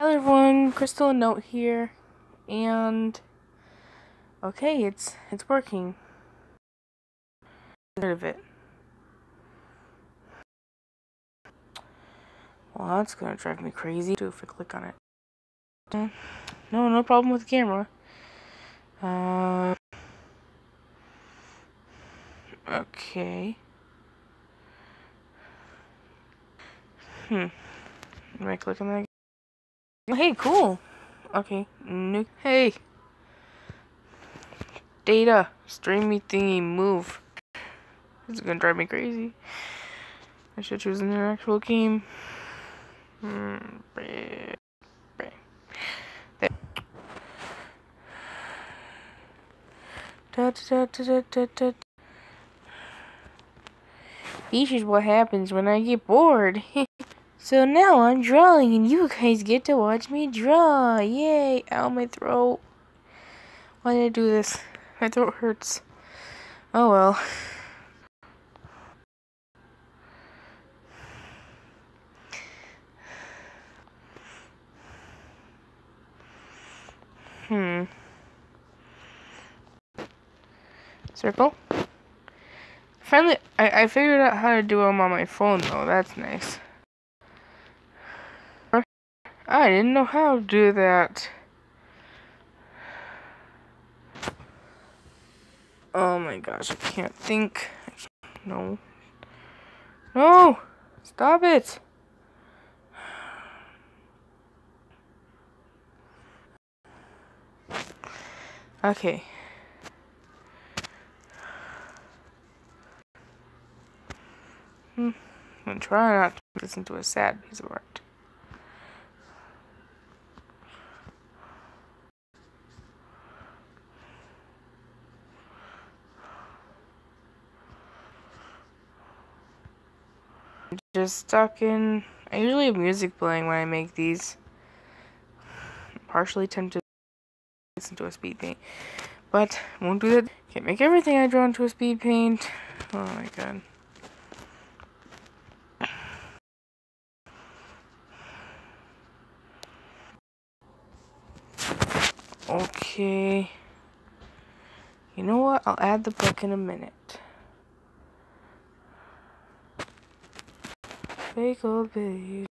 Hello everyone, Crystal Note here, and okay, it's working. Get rid of it. Well, that's gonna drive me crazy too if I click on it. No problem with the camera. Okay. Am I clicking that? Oh, hey, cool. Okay, new. Hey. Data, stream me thingy, move. This is gonna drive me crazy. I should choose an actual game. There. This is what happens when I get bored. So now I'm drawing and you guys get to watch me draw. Yay! Ow, my throat. Why did I do this? My throat hurts. Oh well. Circle. Finally, I figured out how to do them on my phone though. That's nice. I didn't know how to do that. Oh my gosh, I can't think. No. No! Stop it! Okay. I'm gonna try not to make this into a sad piece of art. Just stuck in. I usually have music playing when I make these. I'm partially tempted to listen to a speed paint, but won't do that. Can't make everything I draw into a speed paint. Oh my god. Okay. You know what? I'll add the book in a minute. Fake old baby.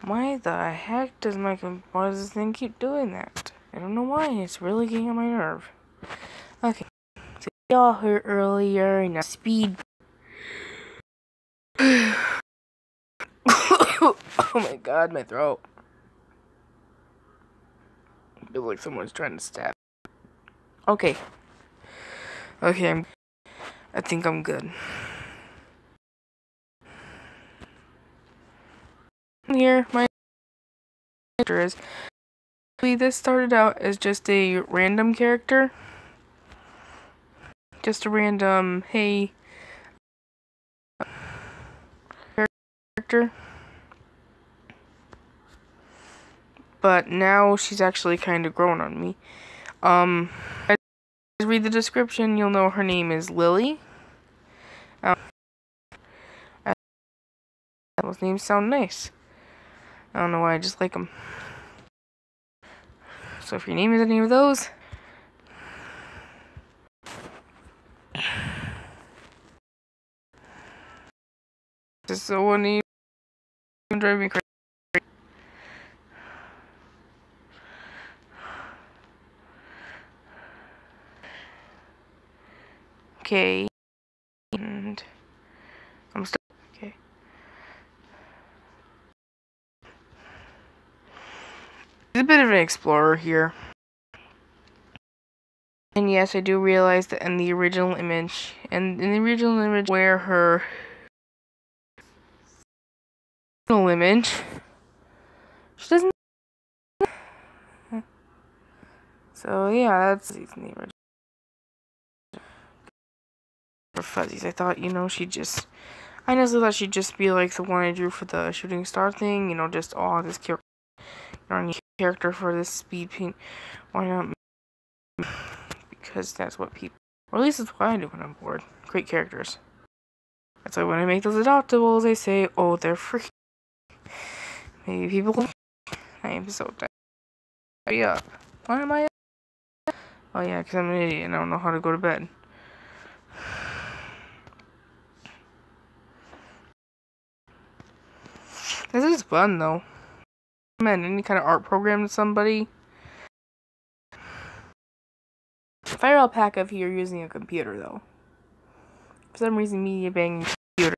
Why the heck does why does this thing keep doing that? I don't know why. It's really getting on my nerve. Okay. So y'all heard earlier in a speed. Oh my god, my throat. I feel like someone's trying to stab. Okay. Okay, I think I'm good. Here, my character is. This started out as just a random character. Just a random, hey, character. But now she's actually kind of grown on me. As you read the description, you'll know her name is Lily. Those names sound nice. I don't know why, I just like them. So if your name is any of those, just so one name drive me crazy. Okay, and I'm stuck. Okay. He's a bit of an explorer here. And yes, I do realize that in the original image, where her original image, she doesn't. So yeah, that's the original. For fuzzies, I thought, she'd just. I honestly thought she'd just be like the one I drew for the shooting star thing, just all this character. our new character for this speed paint. Why not? Because that's what people, or at least that's what I do when I'm bored. Create characters. That's why when I make those adoptables, they say, oh, they're free. Maybe people. I am so tired. Hurry up. Why am I up? Oh yeah, because I'm an idiot and I don't know how to go to bed. This is fun though. Man, any kind of art program to somebody. Fire alpaca if you're using a computer though. For some reason, MediBang computer.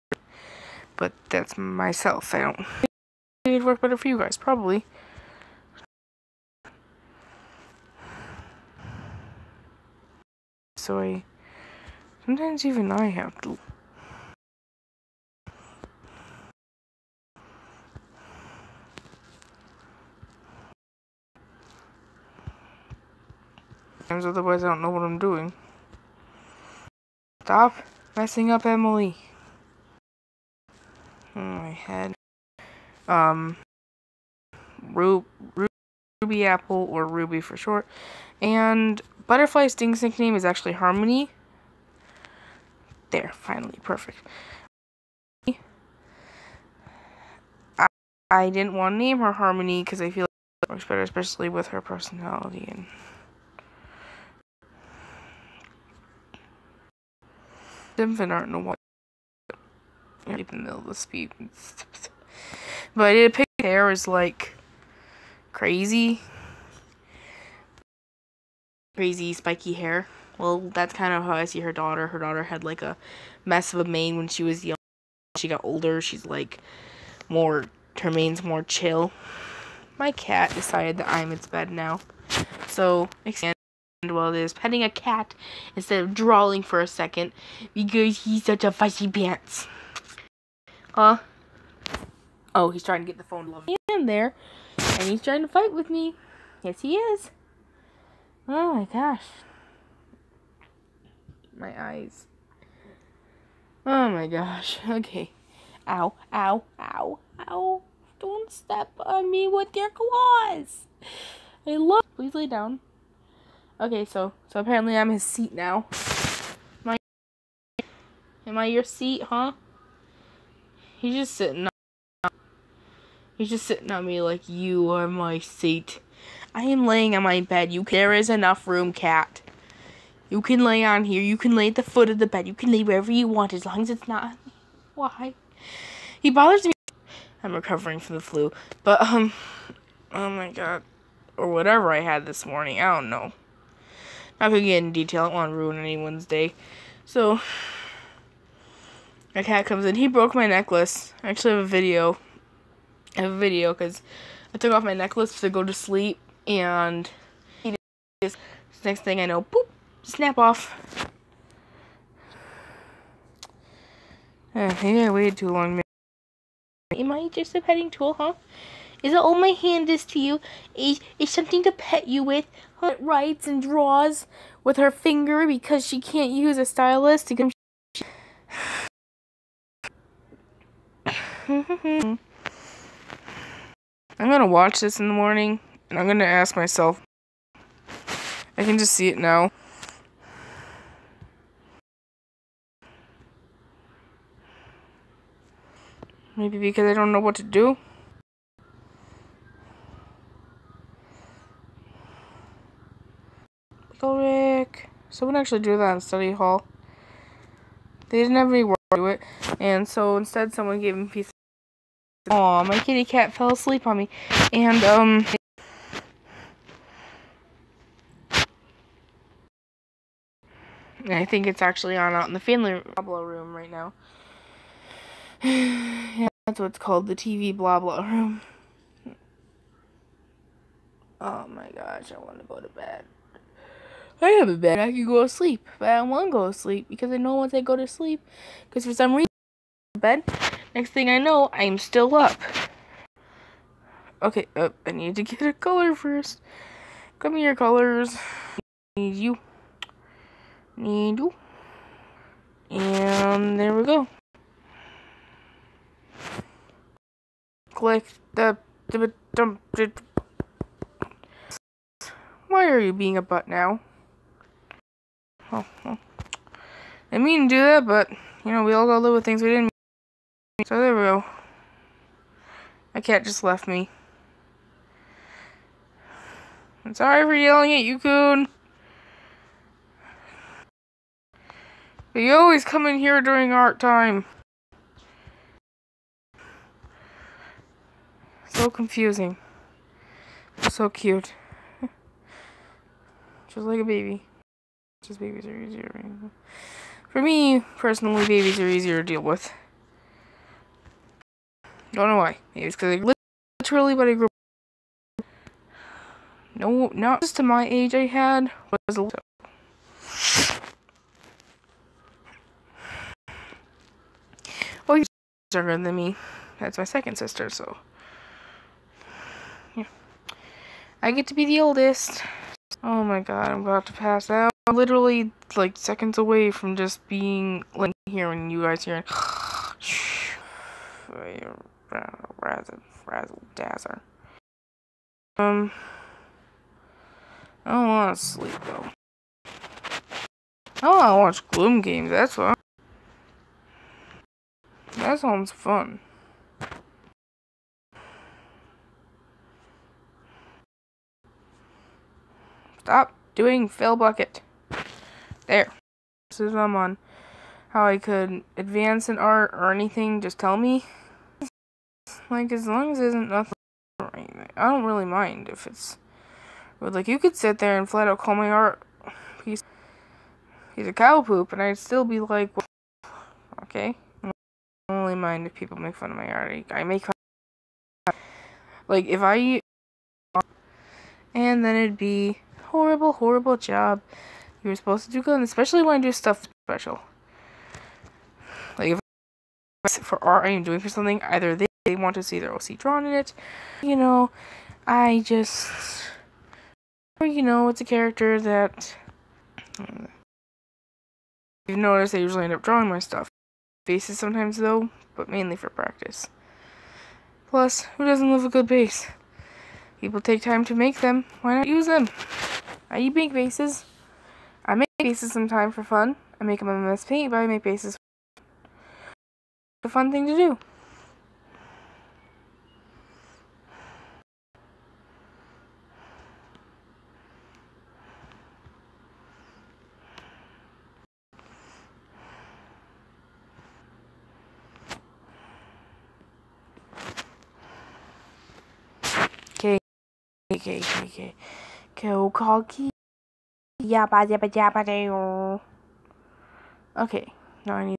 But that's myself. I don't think it'd work better for you guys, probably. So sometimes even I have to. Otherwise I don't know what I'm doing. Stop messing up, Emily. Oh, my head. Ruby Apple, or Ruby for short. And Butterfly Sting's nickname is actually Harmony. There, finally, perfect. I didn't want to name her Harmony because I feel like it works better, especially with her personality and. Infant art no one in the middle of the speed. But I did pick hair is like crazy spiky hair. Well, that's kind of how I see her daughter. Her daughter had like a mess of a mane when she was young. She got older, she's like her mane's more chill. My cat decided that I'm its bed now. So well, it is petting a cat instead of drawing for a second because he's such a fussy pants. Oh, he's trying to get the phone love in there, and he's trying to fight with me. Yes, he is. Oh my gosh, my eyes. Oh my gosh. Okay. Ow! Ow! Ow! Ow! Don't step on me with your claws. I love. Please lay down. Okay, so apparently I'm his seat now. Am I your seat, huh? He's just sitting on me like you are my seat. I am laying on my bed. There is enough room, cat. You can lay on here. You can lay at the foot of the bed. You can lay wherever you want as long as it's not. Why? He bothers me. I'm recovering from the flu. But, oh my god. Or whatever I had this morning. I don't know. Not gonna get in detail. I don't want to ruin anyone's day. So, my cat comes in. He broke my necklace. I actually have a video. Because I took off my necklace to go to sleep. And he did this. Next thing I know, boop, snap off. Maybe I waited too long. Am I just a petting tool, huh? Is that all my hand is to you? Is something to pet you with? It writes and draws with her finger because she can't use a stylus to come. I'm gonna watch this in the morning, and I'm gonna ask myself. I can just see it now. Maybe because I don't know what to do. Rick. Someone actually drew that in study hall. They didn't have any work to do it, and so instead someone gave him a piece of. Aw, my kitty cat fell asleep on me. And I think it's actually on out in the family blah blah room right now. Yeah, that's what's called, the TV blah blah room. Oh my gosh, I want to go to bed. I have a bed. I can go to sleep, but I don't want to go to sleep because I know once I go to sleep, because for some reason I'm in bed, next thing I know, I'm still up. Okay, I need to get a color first. Come here, colors. Need you. Need you. And there we go. Click the Why are you being a butt now? Oh, well. I didn't mean to do that, but, you know, we all gotta live with things we didn't mean. So there we go. My cat just left me. I'm sorry for yelling at you, Coon. But you always come in here during art time. So confusing. So cute. Just like a baby. Just babies are easier. For me, personally, babies are easier to deal with. Don't know why. Maybe it's because I literally, but I grew up. No, not just to my age I had, was a little. Oh, you're younger than me. That's my second sister, so. Yeah. I get to be the oldest. Oh my god, I'm about to pass out. I'm literally, like, seconds away from just being, like, here when you guys hear it. Razzle dazzle. I don't want to sleep, though. I want to watch Gloom games, that's what. That sounds fun. Stop doing fill bucket. There. This is I'm on how I could advance in art or anything, just tell me. Like, as long as it isn't nothing, I don't really mind if it's. Like, you could sit there and flat out call my art piece a cow poop, and I'd still be like, well, okay. I don't really mind if people make fun of my art. I make fun of, like, if I and then it'd be horrible, horrible job. You were supposed to do good, and especially when I do stuff special. Like, if for art I am doing for something, either they want to see their OC drawn in it, you know, I just, or, you know, it's a character that, you've noticed I usually end up drawing my stuff. Bases sometimes though, but mainly for practice. Plus, who doesn't love a good base? People take time to make them, why not use them? I make bases. I make bases sometimes for fun. I make them in MS Paint, but I make bases for a fun thing to do. Okay. Okay, now I need.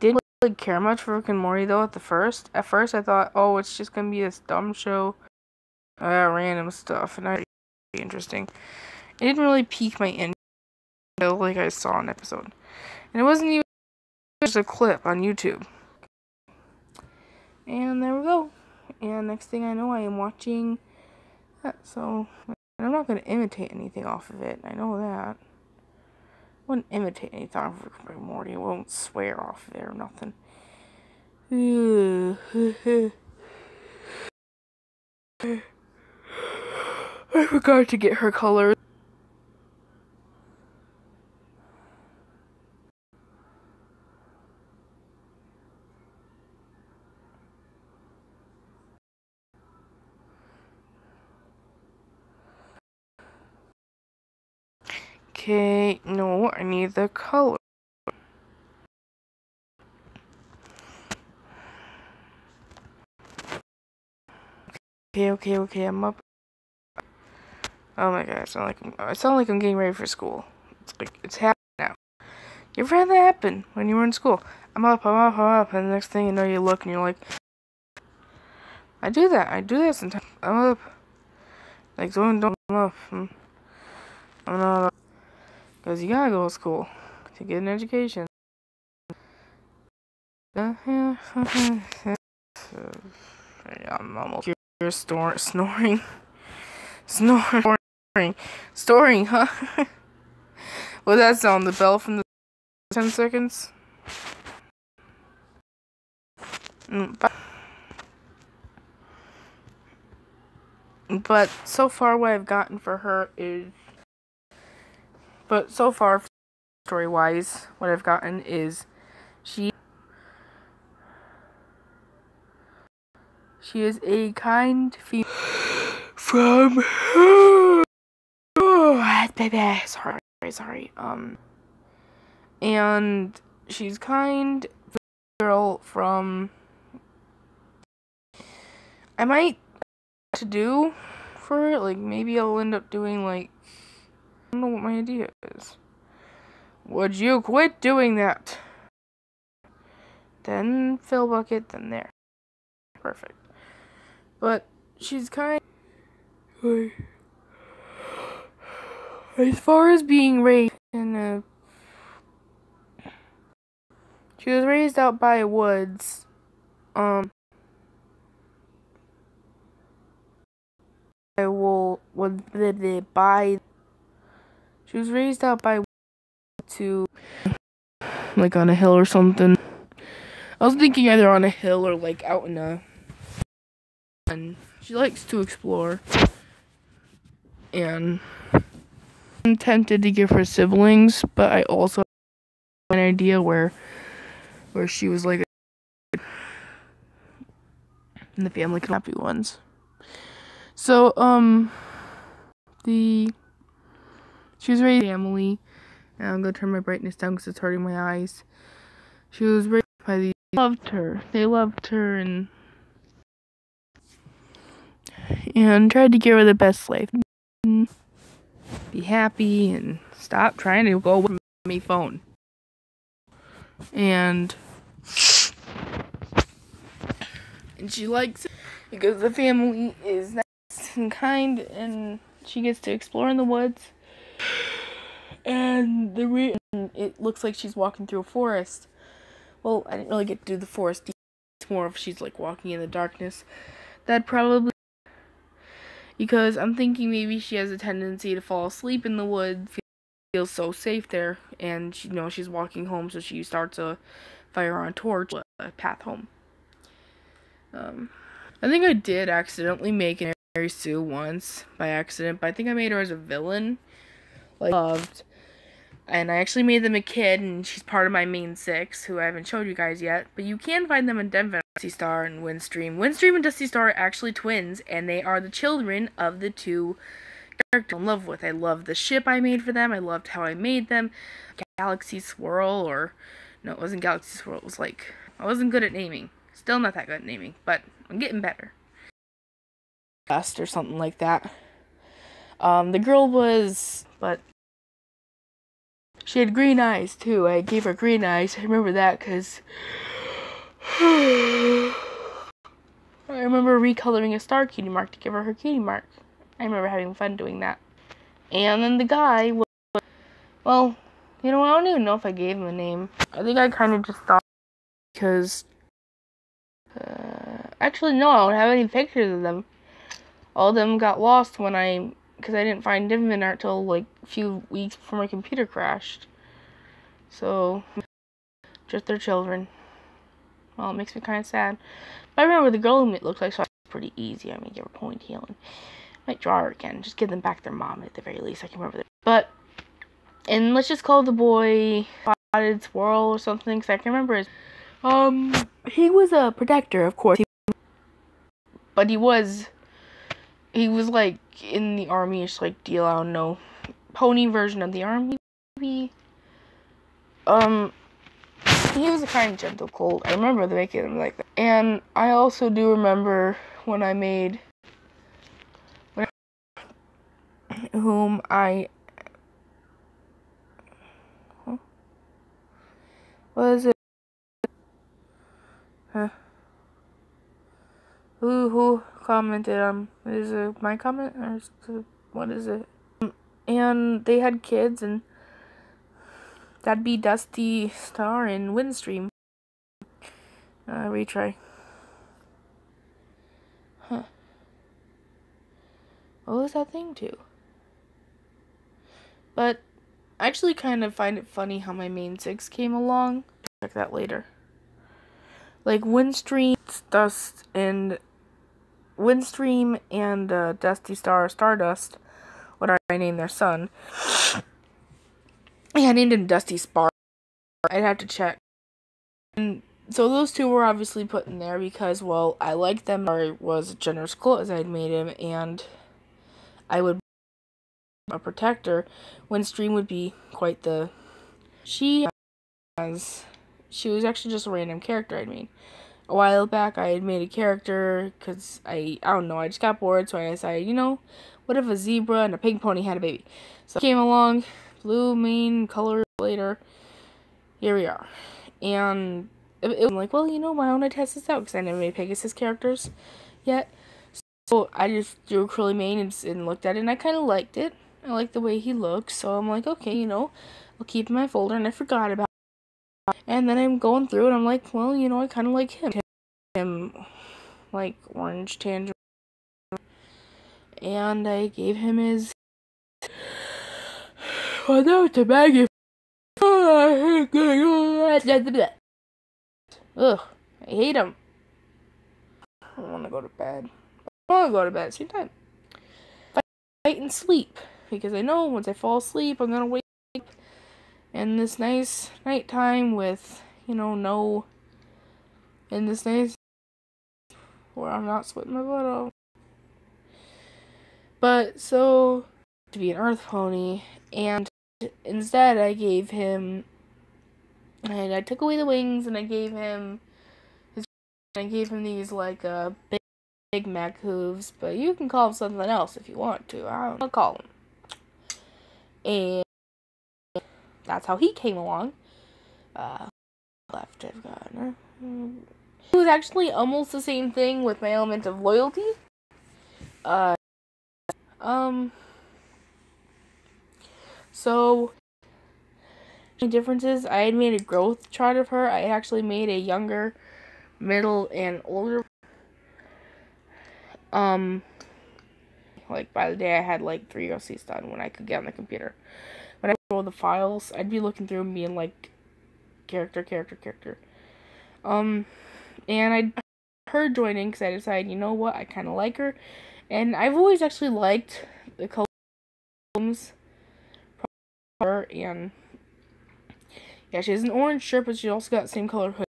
Didn't really care much for Rick and Morty though at first. At first I thought, oh, it's just gonna be this dumb show, random stuff, and I be interesting. It didn't really pique my interest like I saw an episode, and it wasn't even just a clip on YouTube. And there we go. And next thing I know, I am watching that. So I'm not gonna imitate anything off of it. I know that. I wouldn't imitate anything off of Rick and Morty. I won't swear off of it or nothing. I forgot to get her colors. Okay, no, I need the color. Okay, I'm up. Oh my god, I sound like I'm getting ready for school. It's like, it's happening now. You ever had that happen when you were in school? I'm up, and the next thing you know, you look and you're like, I do that sometimes. I'm up. Like, don't I'm up. I'm not up. Because you gotta go to school to get an education. I'm almost here snoring. Storing, huh? What's that sound? The bell from the 10 seconds? But so far what I've gotten for her is... But so far, story-wise, what I've gotten is she is a kind female from... Sorry. And she's kind girl from... I might to do for it, like maybe I'll end up doing like... I don't know what my idea is. Would you quit doing that? Then fill bucket, then there. Perfect. But she's kind of... As far as being raised in a... She was raised out by woods. She was raised out by to like on a hill or something. I was thinking either on a hill or like out in a... And she likes to explore. And I'm tempted to give her siblings, but I also have an idea where she was like and the family can happy ones. So she was raised by family, and I'm gonna turn my brightness down because it's hurting my eyes. She was raised by the... They loved her and tried to give her the best life. Be happy and stop trying to go with my phone. And she likes it because the family is nice and kind, and she gets to explore in the woods. And it looks like she's walking through a forest. Well, I didn't really get to do the forest. It's more of she's like walking in the darkness. That probably... Because I'm thinking maybe she has a tendency to fall asleep in the woods. Feels so safe there. And she knows she's walking home, so she starts a fire on a torch, a path home. I think I did accidentally make an Mary Sue once by accident, but I think I made her as a villain. Like, loved. And I actually made them a kid, and she's part of my main 6, who I haven't showed you guys yet. But you can find them in Denver. Dusty Star and Windstream. Windstream and Dusty Star are actually twins, and they are the children of the 2 characters I'm in love with. I love the ship I made for them. I loved how I made them. Galaxy Swirl, or... No, it wasn't Galaxy Swirl. It was like... I wasn't good at naming. Still not that good at naming, but I'm getting better. Dust or something like that. The girl was... But... She had green eyes, too. I gave her green eyes. I remember that, because... I remember recoloring a star cutie mark to give her cutie mark. I remember having fun doing that. And then the guy was... Well, you know, I don't even know if I gave him a name. I think I kind of just thought... Because... actually, no, I don't have any pictures of them. All of them got lost when because I didn't find them in art till like a few weeks before my computer crashed. So, just their children. Well, it makes me kind of sad. But I remember the girl whom it looked like, so it was pretty easy. I mean, give her a ponytail and I might draw her again. Just give them back their mom at the very least. I can remember that. But, and let's just call the boy Spotted Swirl or something, because I can remember his... he was a protector, of course. But he was like in the army-ish like deal, I don't know. Pony version of the army, maybe. He was a kind of gentle cold. I remember making him like that. And I also do remember when I made whom I... What is it? Huh? Who commented? Is it my comment or is it, what is it? And they had kids, and that'd be Dusty Star and Windstream. Retry. Huh. What was that thing to? But I actually kind of find it funny how my main 6 came along. Check that later. like Windstream and Dusty Stardust, what I named their son. Yeah, I named him Dusty Spark. I'd have to check. And so those two were obviously put in there because, well, I liked them, or was generous clothes I'd made him, and I would be a protector. Windstream would be quite the... She was actually just a random character I'd made. A while back, I had made a character, because I don't know, I just got bored, so I decided, you know, what if a zebra and a pink pony had a baby? So I came along, blue main color later, here we are. And it was like, well, you know, why don't I test this out, because I never made Pegasus characters yet. So I just drew a curly mane and looked at it, and I kind of liked it. I liked the way he looked, so I'm like, okay, you know, I'll keep it in my folder, and I forgot about it. And then I'm going through, and I'm like, well, you know, I kind of like him, like, orange tangerine. And I gave him his... Well, now it's a baggy... Ugh, I hate him. I want to go to bed. I want to go to bed at the same time. Fight and sleep. Because I know once I fall asleep, I'm going to wake up in this nice nighttime with, you know, in this nice... where I'm not sweating my butt off. But, so... to be an earth pony. And instead, I gave him... and I took away the wings, and I gave him these, like, big Mac hooves, but you can call them something else if you want to. I don't know, call them. And that's how he came along. Left, I've got... It was actually almost the same thing with my element of loyalty. So... differences, I had made a growth chart of her. I actually made a younger, middle, and older. Like, by the day I had, like, 3 OCs done when I could get on the computer. When I roll the files, I'd be looking through and being like, character. And I her joining because I decided, you know what, I kind of like her. And I've always actually liked the colors. And yeah, she has an orange shirt, but she also got the same color hood.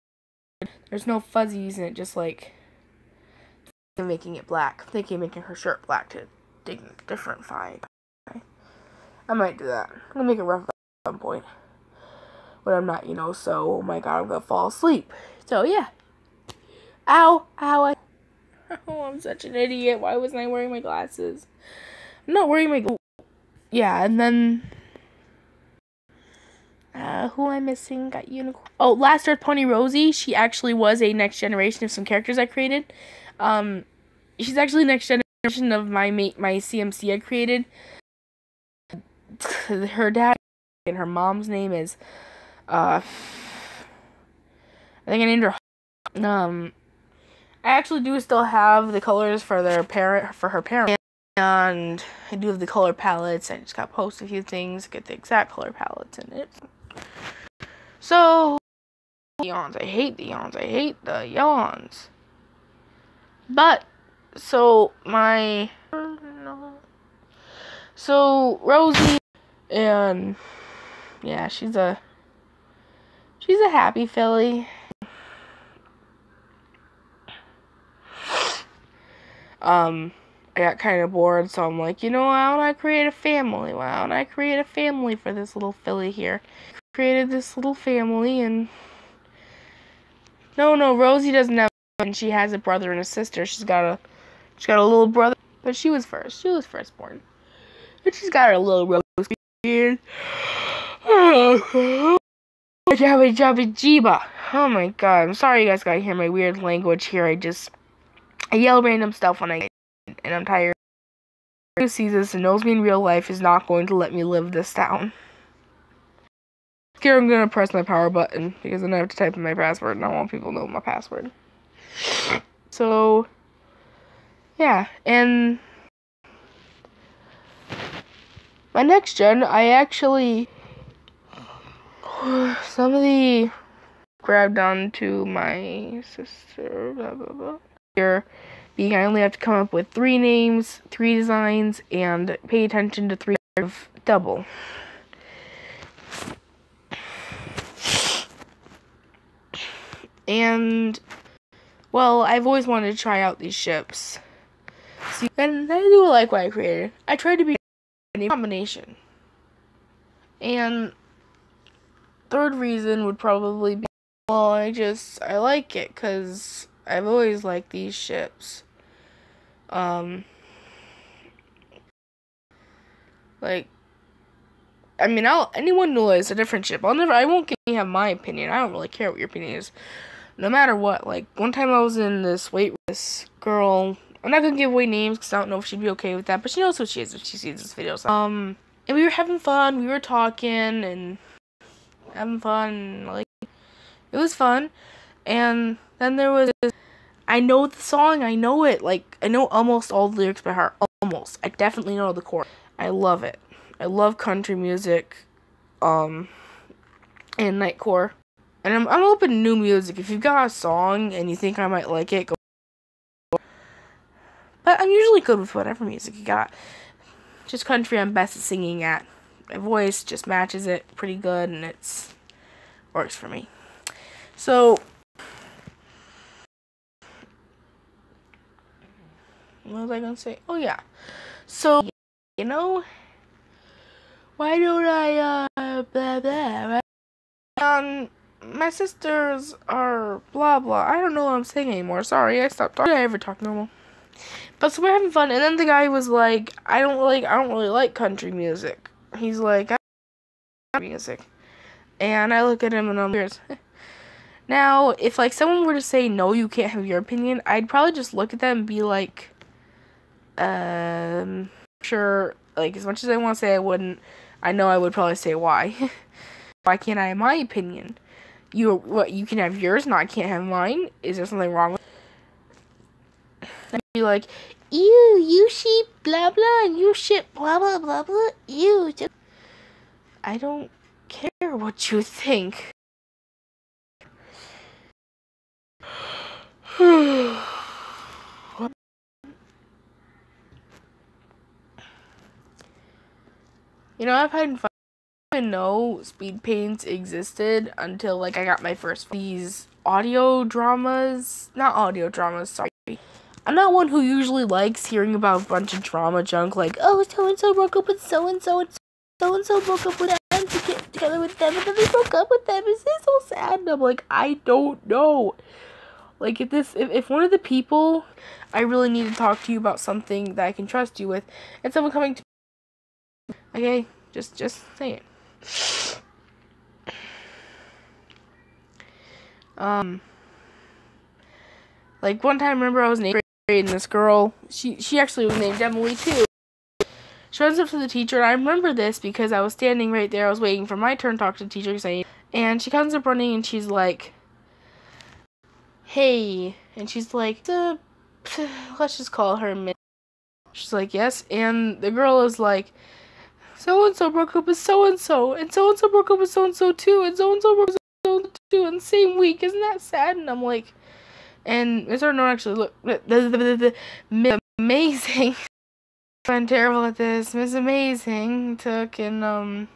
There's no fuzzies, and it just, like, making it black. Thinking making her shirt black to different vibe. I might do that. I'm gonna make it rough at some point. But I'm not, you know, so, oh my god, I'm gonna fall asleep. So, yeah. Ow! Oh, I'm such an idiot. Why wasn't I wearing my glasses? I'm not wearing my glasses. Yeah, and then... who am I missing? Got unicorn. Oh, Last Earth Pony Rosie. She actually was a next generation of some characters I created. She's actually next generation of my CMC I created. Her dad and her mom's name is, I think I named her, I actually do still have the colors for her parent, and I do have the color palettes. I just gotta post a few things, get the exact color palettes in it. So, yawns. I hate the yawns. I hate the yawns. But, so, Rosie, and, yeah, she's a happy filly. I got kind of bored, so I'm like, you know, why don't I create a family? Why don't I create a family for this little filly here? Created this little family, and no, Rosie doesn't have, and she has a brother and a sister. She's got a little brother, but she was firstborn, but she's got her little Rosie beard. Oh my god, I'm sorry you guys gotta hear my weird language here. I yell random stuff when and I'm tired. Who sees this and knows me in real life is not going to let me live this down. Here I'm gonna press my power button because then I have to type in my password and I want people to know my password. So, yeah, and my next gen, I actually, some of the grabbed onto my sister, blah, blah, blah. Here, being I only have to come up with 3 names, 3 designs, and pay attention to 3 of double. And, well, I've always wanted to try out these ships. See, and I do like what I created. I tried to be a combination. And third reason would probably be, well, I like it because I've always liked these ships. Like, I mean, anyone knows a different ship. I won't have my opinion. I don't really care what your opinion is. No matter what. Like, one time I was in this girl. I'm not gonna give away names because I don't know if she'd be okay with that, but she knows who she is if she sees this video. So, and we were having fun. We were talking and having fun. And, like, it was fun. And then there was this, I know the song. I know it. Like, I know almost all the lyrics by heart. Almost. I definitely know the chorus. I love it. I love country music, and nightcore. And I'm open to new music. If you've got a song and you think I might like it, go. But I'm usually good with whatever music you got. Just country I'm best at singing at. My voice just matches it pretty good, and works for me. So, what was I gonna say? Oh yeah. So, you know, why don't I blah blah, right? My sisters are blah blah. I don't know what I'm saying anymore. Sorry, I stopped talking. Did I ever talk normal? But so we're having fun, and then the guy was like, I don't really like country music. He's like, I like music. And I look at him and I'm like, now, if like someone were to say no, you can't have your opinion, I'd probably just look at them and be like, sure, like as much as I want to say I wouldn't, I know I would probably say why. Why can't I have my opinion? You can have yours, no, I can't have mine. Is there something wrong with it? I'd be like, ew, you sheep, blah blah, and you ship, blah blah blah blah, ew. I don't care what you think. You know, I've had fun. I didn't know speed paints existed until like I got my first these audio dramas. Not audio dramas, sorry. I'm not one who usually likes hearing about a bunch of drama junk like, oh, so and so broke up with so and so and so broke up with them to get together with them and then they broke up with them. Is this so sad? And I'm like, I don't know. Like if one of the people I really need to talk to you about something that I can trust you with, and someone coming to me, okay, just say it. Like one time, remember I was in 8th grade and this girl, she actually was named Emily too. She runs up to the teacher, and I remember this because I was standing right there. I was waiting for my turn to talk to the teacher, and she comes up running and she's like, hey, and she's like, let's just call her Miss. She's like, yes, and the girl is like, so-and-so broke up with so-and-so, and so-and-so broke up with so-and-so too, and so-and-so broke up with so-and-so too in the same week. Isn't that sad? And I'm like, and Miss Arnold actually look, Amazing. I'm terrible at this. Miss Amazing took, and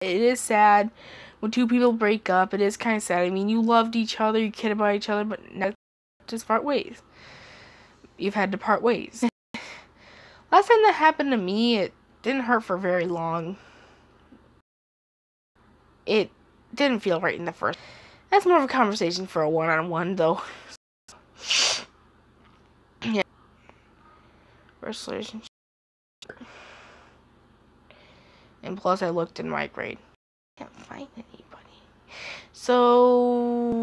it is sad when two people break up. It is kind of sad. I mean, you loved each other, you cared about each other, but now just part ways. You've had to part ways. Last time that happened to me, it didn't hurt for very long. It didn't feel right in the first. That's more of a conversation for a one-on-one, though. Yeah. First relationship. And plus, I looked in my grade. Can't find anybody. So,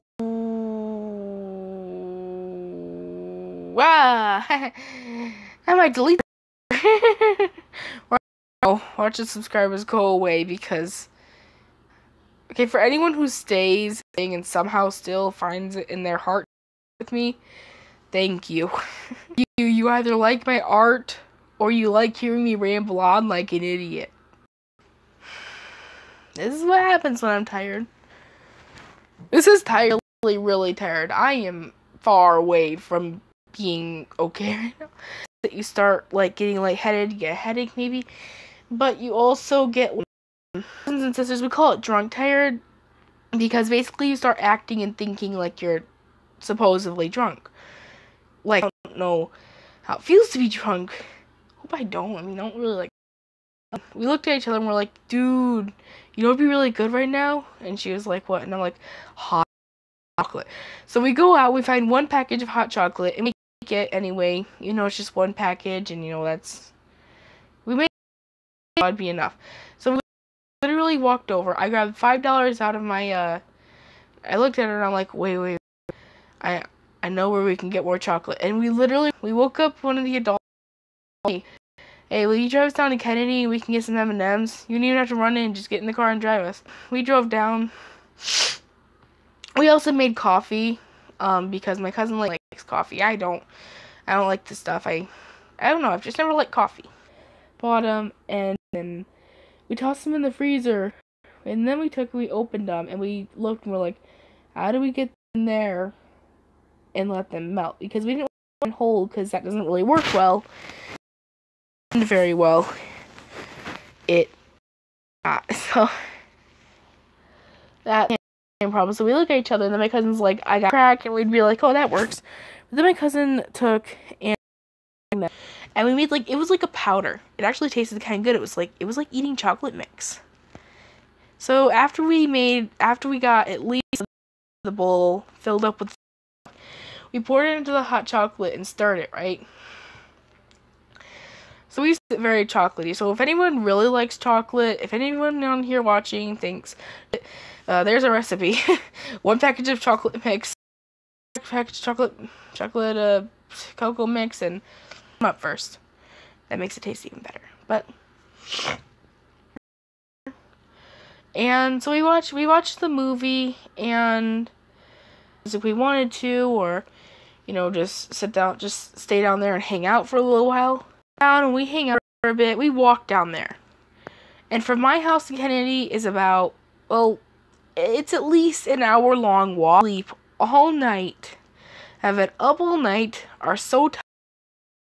I might delete. Watch the subscribers go away because. Okay, for anyone who stays and somehow still finds it in their heart with me, thank you. You either like my art or you like hearing me ramble on like an idiot. This is what happens when I'm tired. This is tired, really tired. I am far away from being okay right now. That you start like getting lightheaded, you get a headache maybe, but you also get, brothers and sisters, we call it drunk tired, because basically you start acting and thinking like you're supposedly drunk. Like, I don't know how it feels to be drunk. Hope I don't. I mean, I don't really like. We looked at each other and we're like, dude, you know what'd be really good right now? And she was like, what? And I'm like, hot chocolate. So we go out, we find one package of hot chocolate, and we make it anyway. You know, it's just one package, and you know, we made it, that'd be enough. So we literally walked over. I grabbed $5 out of my, I looked at her and I'm like, wait. I know where we can get more chocolate. And we woke up one of the adults. Hey, will you drive us down to Kennedy and we can get some M&Ms? You don't even have to run in, just get in the car and drive us. We drove down. We also made coffee, because my cousin likes coffee. I don't like this stuff. I don't know, I've just never liked coffee. Bought them, and then we tossed them in the freezer. And then we opened them, and we looked and we're like, how do we get them in there and let them melt? Because we didn't want to hold, because that doesn't really work well. Very well. So that same problem. So we look at each other, and then my cousin's like, I got crack, and we'd be like, oh, that works. But then my cousin took and we made it was like a powder. It actually tasted kind of good. It was like eating chocolate mix. So after we got at least the bowl filled up with, we poured it into the hot chocolate and stirred it, right? So we used it very chocolatey. So if anyone really likes chocolate, if anyone on here watching thinks, there's a recipe. One package of chocolate mix, package of chocolate cocoa mix, and up first. That makes it taste even better. And so we watched the movie, and if we wanted to, or you know, just stay down there and hang out for a little while. And we hang out for a bit. We walk down there, and from my house to Kennedy is about, well, it's at least an hour long walk. Sleep all night, have been up all night, are so tired,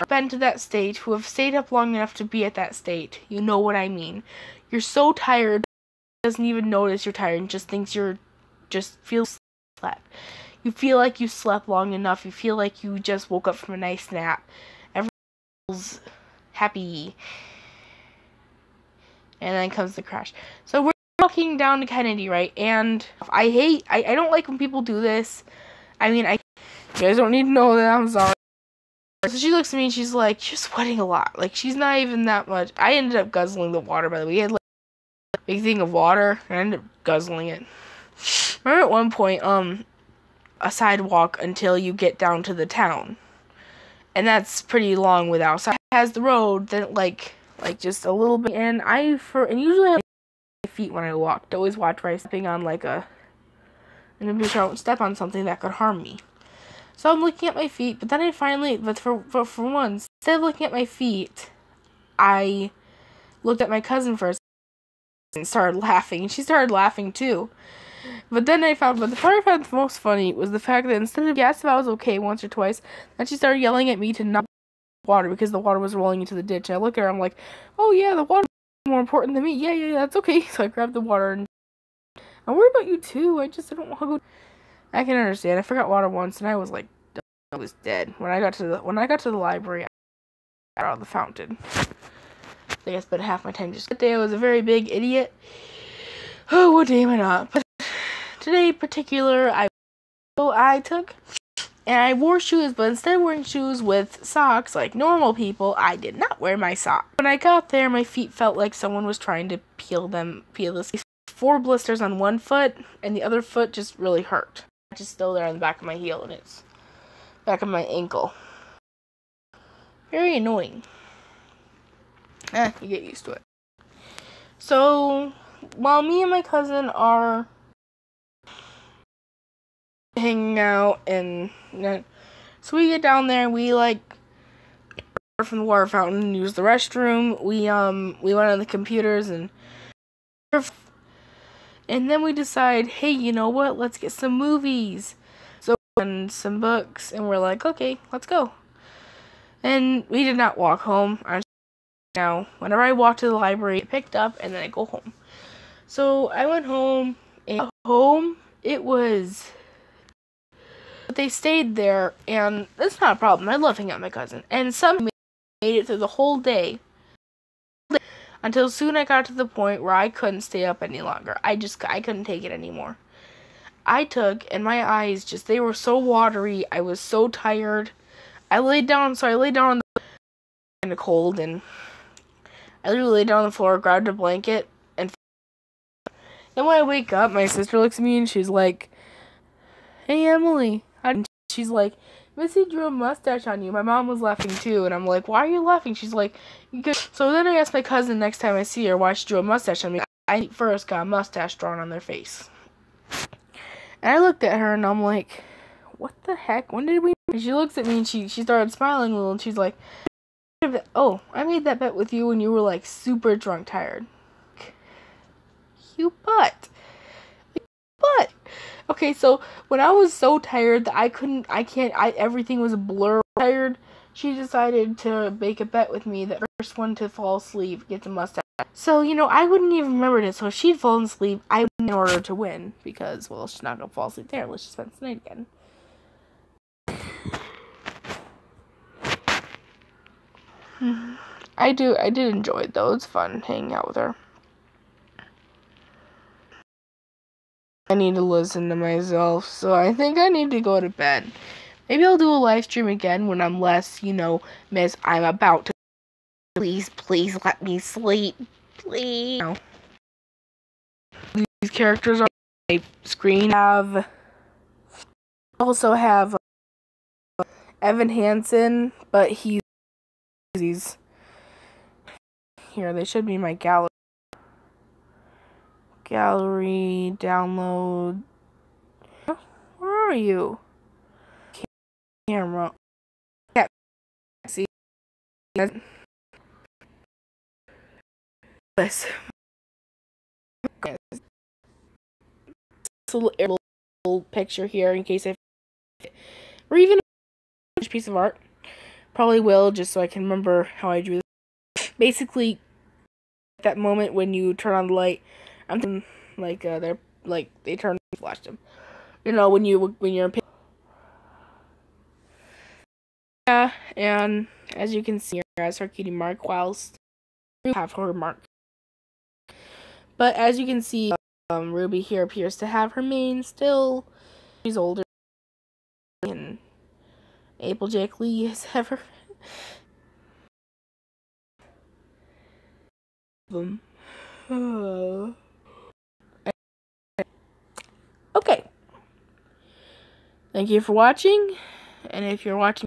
been to that state, who have stayed up long enough to be at that state. You know what I mean. You're so tired, doesn't even notice you're tired, and just thinks feel slept. You feel like you slept long enough. You feel like you just woke up from a nice nap. Everyone's happy. And then comes the crash. So we're walking down to Kennedy, right? And I don't like when people do this. I mean, you guys don't need to know that, I'm sorry. So she looks at me and she's like, you're sweating a lot. Like, she's not even that much. I ended up guzzling the water, by the way. We had like a big thing of water, and I ended up guzzling it. Remember at one point, a sidewalk until you get down to the town. And that's pretty long without. So it has the road, then like just a little bit. And usually I have my feet when I walk. To always watch where I'm stepping on and to make sure I don't step on something that could harm me. So I'm looking at my feet, but then for once, instead of looking at my feet, I looked at my cousin first and started laughing, and she started laughing too. But then the part I found the most funny was the fact that instead of asked if I was okay once or twice, then she started yelling at me to not water because the water was rolling into the ditch. And I look at her, I'm like, oh yeah, the water is more important than me. Yeah, that's okay. So I grabbed the water, and I'm worried about you too. I don't want to go. I can understand. I forgot water once, and I was like, I was dead. When I got to the library, I got out of the fountain. I think I spent half my time just. That day I was a very big idiot. Oh, what day am I not? But today in particular, I took, and I wore shoes, but instead of wearing shoes with socks like normal people, I did not wear my socks. When I got there, my feet felt like someone was trying to peel this. 4 blisters on one foot, and the other foot just really hurt. It's just still there on the back of my heel, and it's back of my ankle. Very annoying. You get used to it. So, while me and my cousin are hanging out, and so we get down there, and we from the water fountain and use the restroom. We went on the computers, and And then we decide, hey, you know what? Let's get some movies. So and some books, and we're like, okay, let's go. And we did not walk home. Now, whenever I walk to the library, I picked up and then I go home. So I went home, and home it was. But they stayed there, and that's not a problem. I love hanging out with my cousin, and some made it through the whole day. Until soon I got to the point where I couldn't stay up any longer. I couldn't take it anymore. I took, and my eyes they were so watery. I was so tired. I laid down on the kind of cold, and I literally laid down on the floor, grabbed a blanket, and then when I wake up, my sister looks at me and she's like, "Hey Emily," and she's like, "Missy drew a mustache on you." My mom was laughing too, and I'm like, "Why are you laughing?" She's like, "Because." So then I asked my cousin next time I see her why she drew a mustache on me. I first got a mustache drawn on their face. And I looked at her and I'm like, what the heck? When did we? And she looks at me and she started smiling a little and she's like, "Oh, I made that bet with you when you were like super drunk tired." You butt. Okay, so when I was so tired that everything was a blur tired, she decided to make a bet with me that the first one to fall asleep gets a mustache. So, I wouldn't even remember it. So if she'd fallen asleep, I would in order to win. Because, well, she's not going to fall asleep there. Let's just spend the night again. I did enjoy it, though. It's fun hanging out with her. I need to listen to myself, so I think I need to go to bed. Maybe I'll do a live stream again when I'm less, miss, I'm about to. Please let me sleep. Please. These characters on my screen also have Evan Hansen, but he's here. They should be in my gallery. Gallery, download. Where are you? Camera. Can't see. This. A little picture here in case or even a piece of art. Probably will, just so I can remember how I drew this. Basically, that moment when you turn on the light, I'm thinking like they're like they turn and flash them. When you're in. Yeah, and as you can see, here has her cutie mark, whilst Ruby have her mark. But as you can see, Ruby here appears to have her mane still. She's older, and Applejack Lee has ever. Okay. Thank you for watching, and if you're watching